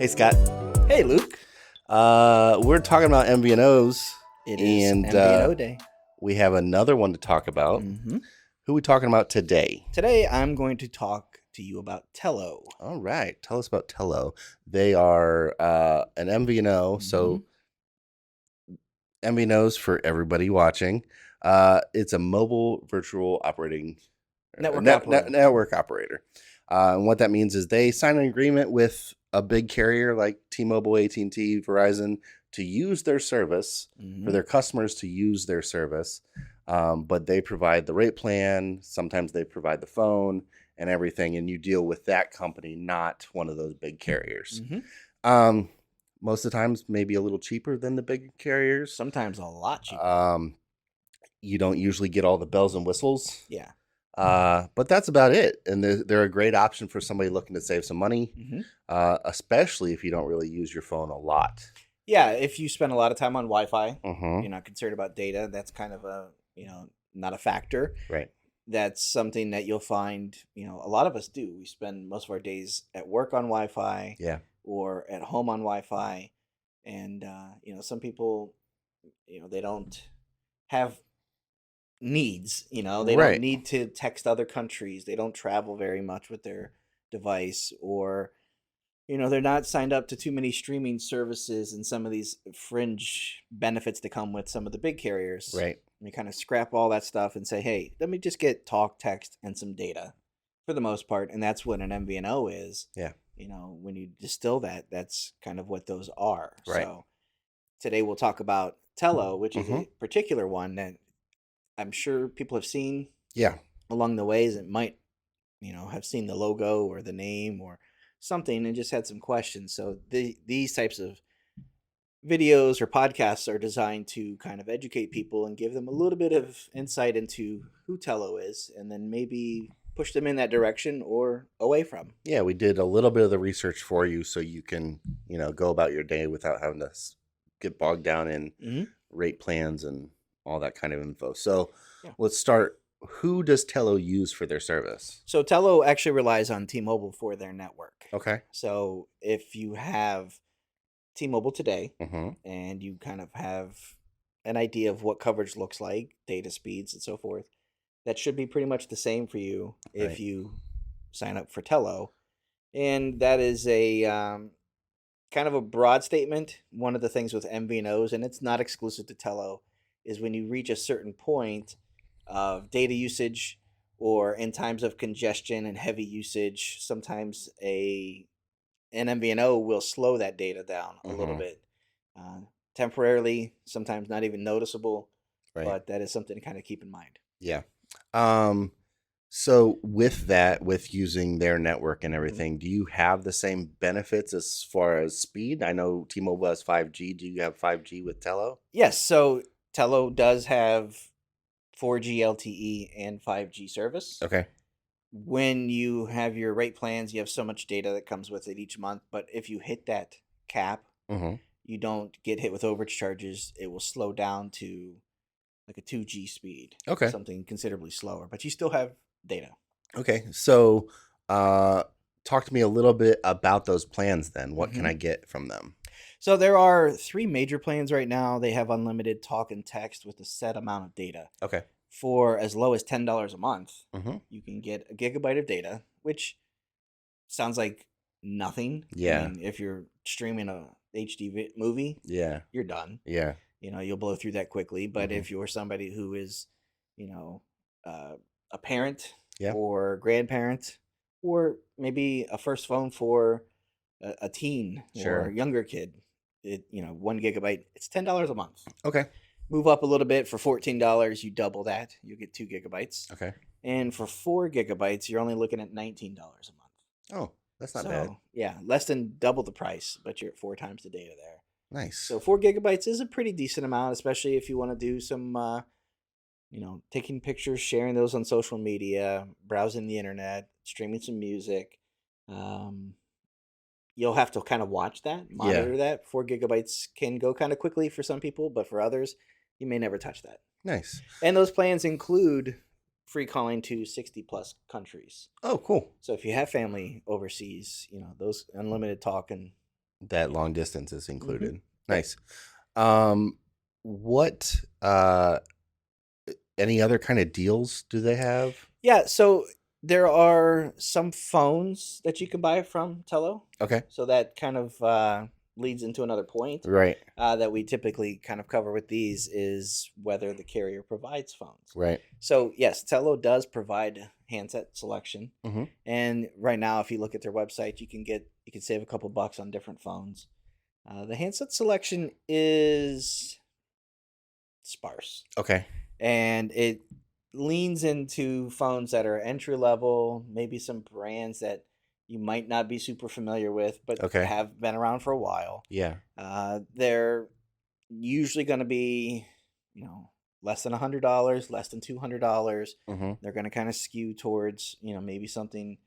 Hey, Scott. Hey, Luke. We're talking about MVNOs. It is MVNO day. We have another one to talk about. Mm-hmm. Who are we talking about today? Today, I'm going to talk to you about Tello. All right. Tell us about Tello. They are an MVNO. Mm-hmm. So MVNOs, for everybody watching, it's a mobile virtual operating network operator. And what that means is they sign an agreement with a big carrier like T-Mobile, AT&T, Verizon to use their service, Mm-hmm. for their customers to use their service. But they provide the rate plan. Sometimes they provide the phone and everything. And you deal with that company, not one of those big carriers. Mm-hmm. Most of the times, maybe a little cheaper than the big carriers. Sometimes a lot cheaper. You don't usually get all the bells and whistles. Yeah. But that's about it. And they're a great option for somebody looking to save some money, especially if you don't really use your phone a lot. Yeah, if you spend a lot of time on Wi-Fi, Mm-hmm. you're not concerned about data. That's kind of not a factor. Right. That's something that you'll find, a lot of us do. We spend most of our days at work on Wi-Fi. Yeah. Or at home on Wi-Fi. And, some people, they don't have needs, they Right. don't need to text other countries. They don't travel very much with their device, or, they're not signed up to too many streaming services and some of these fringe benefits that come with some of the big carriers. Right. And you kind of scrap all that stuff and say, hey, let me just get talk, text, and some data for the most part. And that's what an MVNO is. Yeah. When you distill that, that's kind of what those are. Right. So today we'll talk about Tello, which is a particular one that I'm sure people have seen. Yeah. Along the ways, it might, have seen the logo or the name or something and just had some questions. So these types of videos or podcasts are designed to kind of educate people and give them a little bit of insight into who Tello is, and then maybe push them in that direction or away from. Yeah, we did a little bit of the research for you so you can, go about your day without having to get bogged down in rate plans and all that kind of info. So Let's start. Who does Tello use for their service? So Tello actually relies on T-Mobile for their network. Okay. So if you have T-Mobile today and you kind of have an idea of what coverage looks like, data speeds and so forth, that should be pretty much the same for you if you sign up for Tello. And that is a kind of a broad statement. One of the things with MVNOs, and it's not exclusive to Tello, is when you reach a certain point of data usage or in times of congestion and heavy usage, sometimes an MVNO will slow that data down a little bit. Temporarily, sometimes not even noticeable, but that is something to kind of keep in mind. Yeah. So with that, with using their network and everything, do you have the same benefits as far as speed? I know T-Mobile has 5G. Do you have 5G with Tello? Yes. So Tello does have 4G LTE and 5G service. Okay. When you have your rate plans, you have so much data that comes with it each month. But if you hit that cap, you don't get hit with overage charges. It will slow down to like a 2G speed. Okay. Something considerably slower, but you still have data. Okay. So talk to me a little bit about those plans then. What can I get from them? So there are 3 major plans right now. They have unlimited talk and text with a set amount of data. Okay. For as low as $10 a month, you can get a gigabyte of data, which sounds like nothing. Yeah. I mean, if you're streaming a HD movie, you're done. Yeah. You'll blow through that quickly. But if you're somebody who is, a parent or grandparent, or maybe a first phone for a teen or a younger kid, 1 gigabyte, it's $10 a month. Okay. Move up a little bit for $14, you double that, you get 2 gigabytes. Okay. And for 4 gigabytes, you're only looking at $19 a month. Oh, that's not bad. Yeah, less than double the price, but you're at 4 times the data there. Nice. So 4 gigabytes is a pretty decent amount, especially if you want to do some, taking pictures, sharing those on social media, browsing the internet, streaming some music. You'll have to kind of watch that, monitor that. 4 gigabytes can go kind of quickly for some people, but for others, you may never touch that. Nice. And those plans include free calling to 60 plus countries. Oh, cool. So if you have family overseas, those unlimited talk and That long distance is included. Mm-hmm. Nice. What any other kind of deals do they have? Yeah, so there are some phones that you can buy from Tello. Okay. So that kind of leads into another point Right. that we typically kind of cover with these is whether the carrier provides phones. Right. So yes, Tello does provide handset selection, Mm-hmm. and right now, if you look at their website, you can save a couple bucks on different phones. The handset selection is sparse, Okay. and it leans into phones that are entry level, maybe some brands that you might not be super familiar with, but Okay. have been around for a while. Yeah. They're usually going to be, less than $100, less than $200. Mm-hmm. They're going to kind of skew towards, maybe something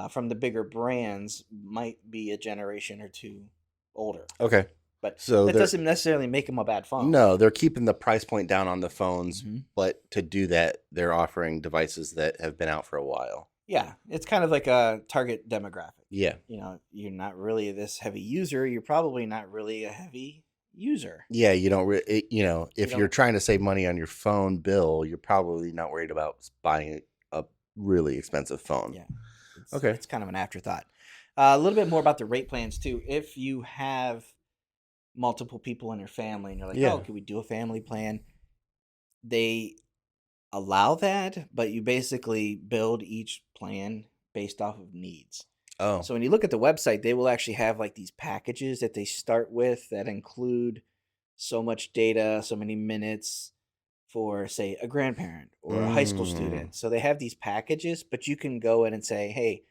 from the bigger brands might be a generation or two older. Okay. But So that doesn't necessarily make them a bad phone. No, they're keeping the price point down on the phones, Mm-hmm. but to do that, they're offering devices that have been out for a while. Yeah, it's kind of like a target demographic. Yeah. You're not really this heavy user. You're probably not really a heavy user. Yeah, you don't if you're trying to save money on your phone bill, you're probably not worried about buying a really expensive phone. Yeah. Okay. It's kind of an afterthought. A little bit more about the rate plans too. If you have multiple people in your family and you're like, oh, can we do a family plan? They allow that, but you basically build each plan based off of needs. Oh. So when you look at the website, they will actually have like these packages that they start with that include so much data, so many minutes for, say, a grandparent or a high school student. So they have these packages, but you can go in and say, hey,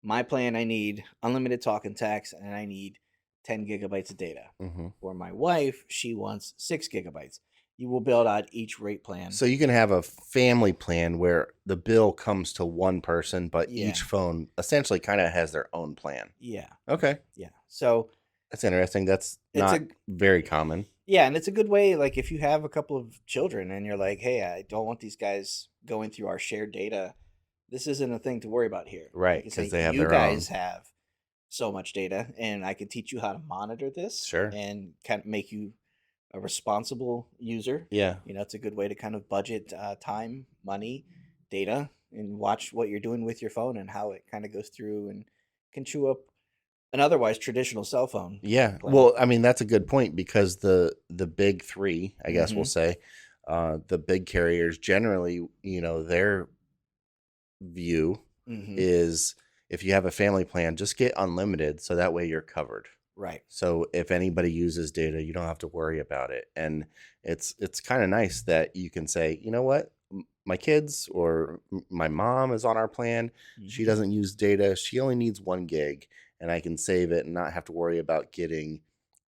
my plan, I need unlimited talk and text, and I need 10 gigabytes of data. Mm-hmm. For my wife, she wants 6 gigabytes. You will build out each rate plan. So you can have a family plan where the bill comes to one person, but each phone essentially kind of has their own plan. Yeah. Okay. Yeah. So that's interesting. That's not very common. Yeah, and it's a good way, like if you have a couple of children and you're like, hey, I don't want these guys going through our shared data, this isn't a thing to worry about here. Right, because they have their own. You guys own. have so much data, and I can teach you how to monitor this. Sure. And kind of make you a responsible user. Yeah. It's a good way to kind of budget time, money, data, and watch what you're doing with your phone and how it kind of goes through and can chew up an otherwise traditional cell phone. Yeah. Plan. Well, I mean, that's a good point because the big three, I guess we'll say, the big carriers generally, their view is if you have a family plan, just get unlimited so that way you're covered. Right. So if anybody uses data, you don't have to worry about it. And it's kind of nice that you can say, you know what, my kids or my mom is on our plan. She doesn't use data. She only needs 1 gig, and I can save it and not have to worry about getting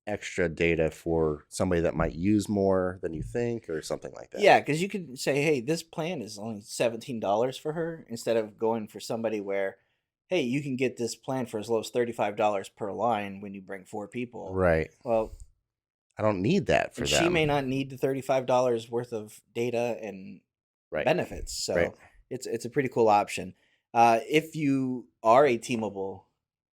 extra data for somebody that might use more than you think or something like that. Yeah, because you could say, hey, this plan is only $17 for her, instead of going for somebody where, hey, you can get this plan for as low as $35 per line when you bring 4 people. Right. Well, I don't need that for them. She may not need the $35 worth of data and benefits. So it's a pretty cool option. If you are a T-Mobile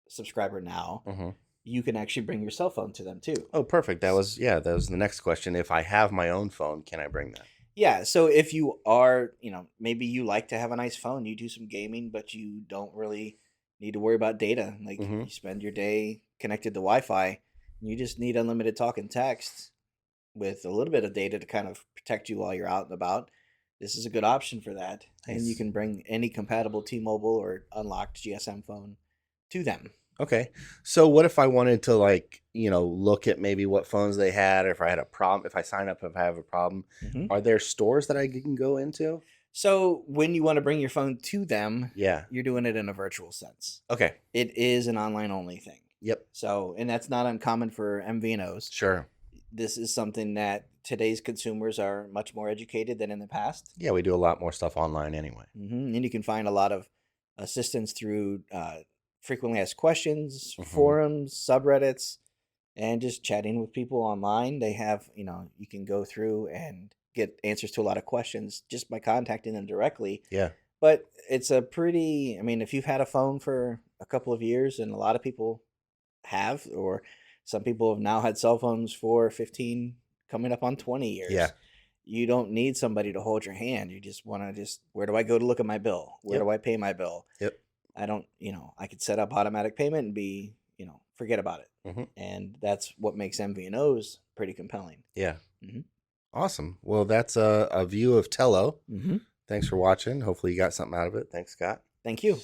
subscriber now, you can actually bring your cell phone to them too. Oh, perfect. That was the next question. If I have my own phone, can I bring that? Yeah. So if you are, maybe you like to have a nice phone, you do some gaming, but you don't really need to worry about data. Like you spend your day connected to Wi-Fi, and you just need unlimited talk and text with a little bit of data to kind of protect you while you're out and about. This is a good option for that. Nice. And you can bring any compatible T-Mobile or unlocked GSM phone to them. Okay. So what if I wanted to look at maybe what phones they had, or if I had a problem, if I sign up, if I have a problem, are there stores that I can go into? So when you want to bring your phone to them, you're doing it in a virtual sense. Okay. It is an online only thing. Yep. So, and that's not uncommon for MVNOs. Sure. This is something that today's consumers are much more educated than in the past. Yeah, we do a lot more stuff online anyway. And you can find a lot of assistance through frequently asked questions, forums, subreddits, and just chatting with people online. They have, you can go through and get answers to a lot of questions just by contacting them directly. Yeah. But it's if you've had a phone for a couple of years, and a lot of people have, or some people have now had cell phones for 15, coming up on 20 years. Yeah. You don't need somebody to hold your hand. You just want to where do I go to look at my bill? Where do I pay my bill? Yep. I don't, I could set up automatic payment and be, forget about it. Mm-hmm. And that's what makes MVNOs pretty compelling. Yeah. Mm-hmm. Awesome. Well, that's a view of Tello. Mm-hmm. Thanks for watching. Hopefully you got something out of it. Thanks, Scott. Thank you.